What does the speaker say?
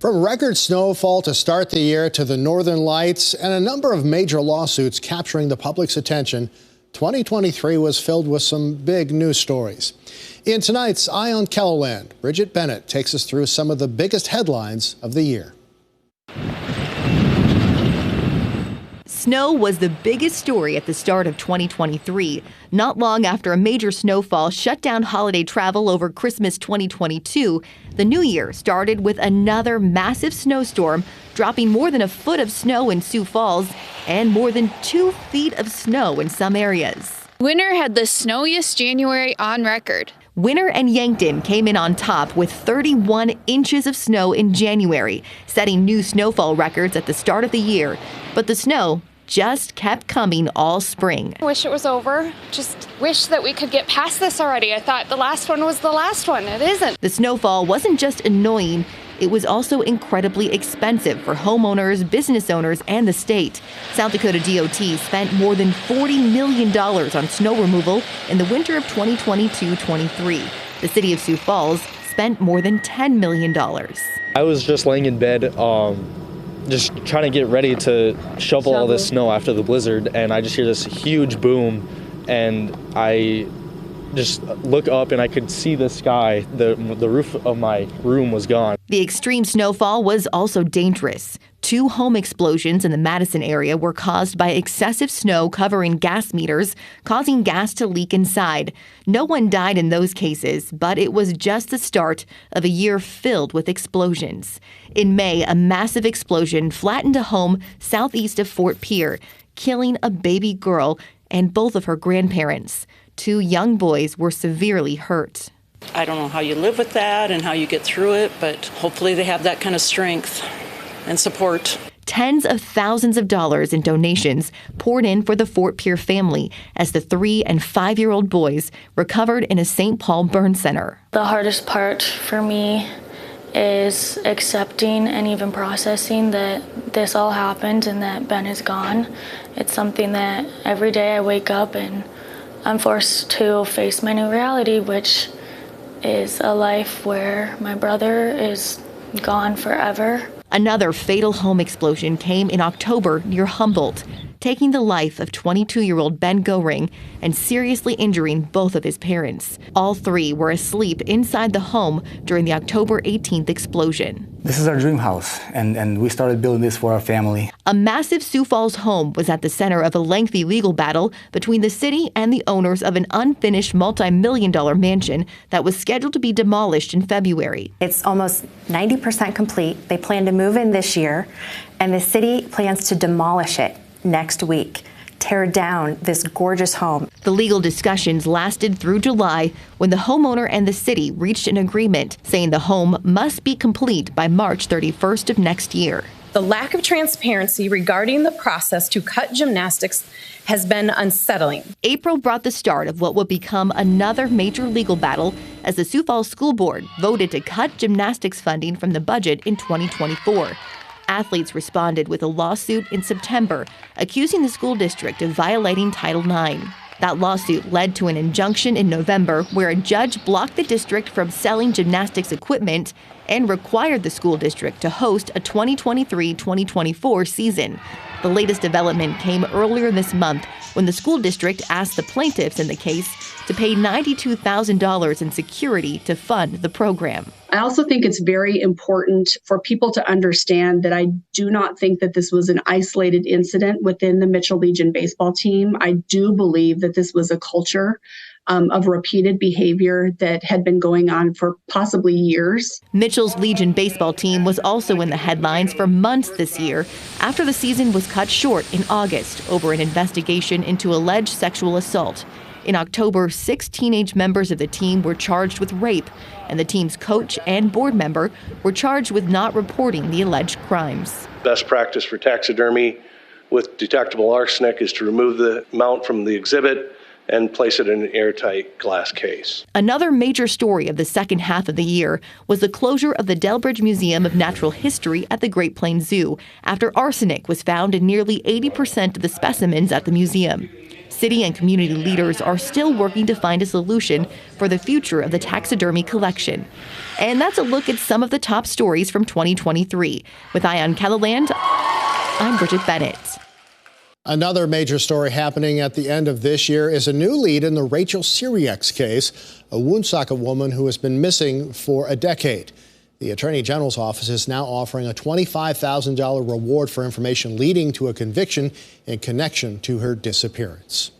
From record snowfall to start the year to the northern lights and a number of major lawsuits capturing the public's attention, 2023 was filled with some big news stories. In tonight's Eye on KELOLAND, Bridget Bennett takes us through some of the biggest headlines of the year. Snow was the biggest story at the start of 2023. Not long after a major snowfall shut down holiday travel over Christmas 2022, the new year started with another massive snowstorm, dropping more than a foot of snow in Sioux Falls and more than 2 feet of snow in some areas. Winter had the snowiest January on record. Winter and Yankton came in on top with 31 inches of snow in January, setting new snowfall records at the start of the year. But the snow just kept coming all spring. I wish it was over. Just wish that we could get past this already. I thought the last one was the last one. It isn't. The snowfall wasn't just annoying, it was also incredibly expensive for homeowners, business owners, and the state. South Dakota DOT spent more than $40 million on snow removal in the winter of 2022-23. The city of Sioux Falls spent more than $10 million. I was just laying in bed, just trying to get ready to shovel all this snow after the blizzard, and I just hear this huge boom, and I just look up and I could see the sky. The roof of my room was gone. The extreme snowfall was also dangerous. 2 home explosions in the Madison area were caused by excessive snow covering gas meters, causing gas to leak inside. No one died in those cases, but it was just the start of a year filled with explosions. In May, a massive explosion flattened a home southeast of Fort Pierre, killing a baby girl and both of her grandparents. 2 young boys were severely hurt. I don't know how you live with that and how you get through it, but hopefully they have that kind of strength and support. Tens of thousands of dollars in donations poured in for the Fort Pierre family as the 3- and 5-year-old boys recovered in a St. Paul burn center. The hardest part for me is accepting and even processing that this all happened and that Ben is gone. It's something that every day I wake up and I'm forced to face my new reality, which is a life where my brother is gone forever. Another fatal home explosion came in October near Humboldt, taking the life of 22-year-old Ben Goring and seriously injuring both of his parents. All 3 were asleep inside the home during the October 18th explosion. This is our dream house, and we started building this for our family. A massive Sioux Falls home was at the center of a lengthy legal battle between the city and the owners of an unfinished multi-million-dollar mansion that was scheduled to be demolished in February. It's almost 90% complete. They plan to move in this year, and the city plans to demolish it next week. Tear down this gorgeous home. The legal discussions lasted through July when the homeowner and the city reached an agreement saying the home must be complete by March 31st of next year. The lack of transparency regarding the process to cut gymnastics has been unsettling. April brought the start of what would become another major legal battle as the Sioux Falls School Board voted to cut gymnastics funding from the budget in 2024. Athletes responded with a lawsuit in September, accusing the school district of violating Title IX. That lawsuit led to an injunction in November where a judge blocked the district from selling gymnastics equipment and required the school district to host a 2023-2024 season. The latest development came earlier this month when the school district asked the plaintiffs in the case to pay $92,000 in security to fund the program. I also think it's very important for people to understand that I do not think that this was an isolated incident within the Mitchell Legion baseball team. I do believe that this was a culture of repeated behavior that had been going on for possibly years. Mitchell's Legion baseball team was also in the headlines for months this year after the season was cut short in August over an investigation into alleged sexual assault. In October, 6 teenage members of the team were charged with rape, and the team's coach and board member were charged with not reporting the alleged crimes. Best practice for taxidermy with detectable arsenic is to remove the mount from the exhibit and place it in an airtight glass case. Another major story of the second half of the year was the closure of the Delbridge Museum of Natural History at the Great Plains Zoo after arsenic was found in nearly 80% of the specimens at the museum. city and community leaders are still working to find a solution for the future of the taxidermy collection. And that's a look at some of the top stories from 2023. With Eye on KELOLAND, I'm Bridget Bennett. Another major story happening at the end of this year is a new lead in the Rachel Syriak's case, a Woonsocket woman who has been missing for a decade. The Attorney General's office is now offering a $25,000 reward for information leading to a conviction in connection to her disappearance.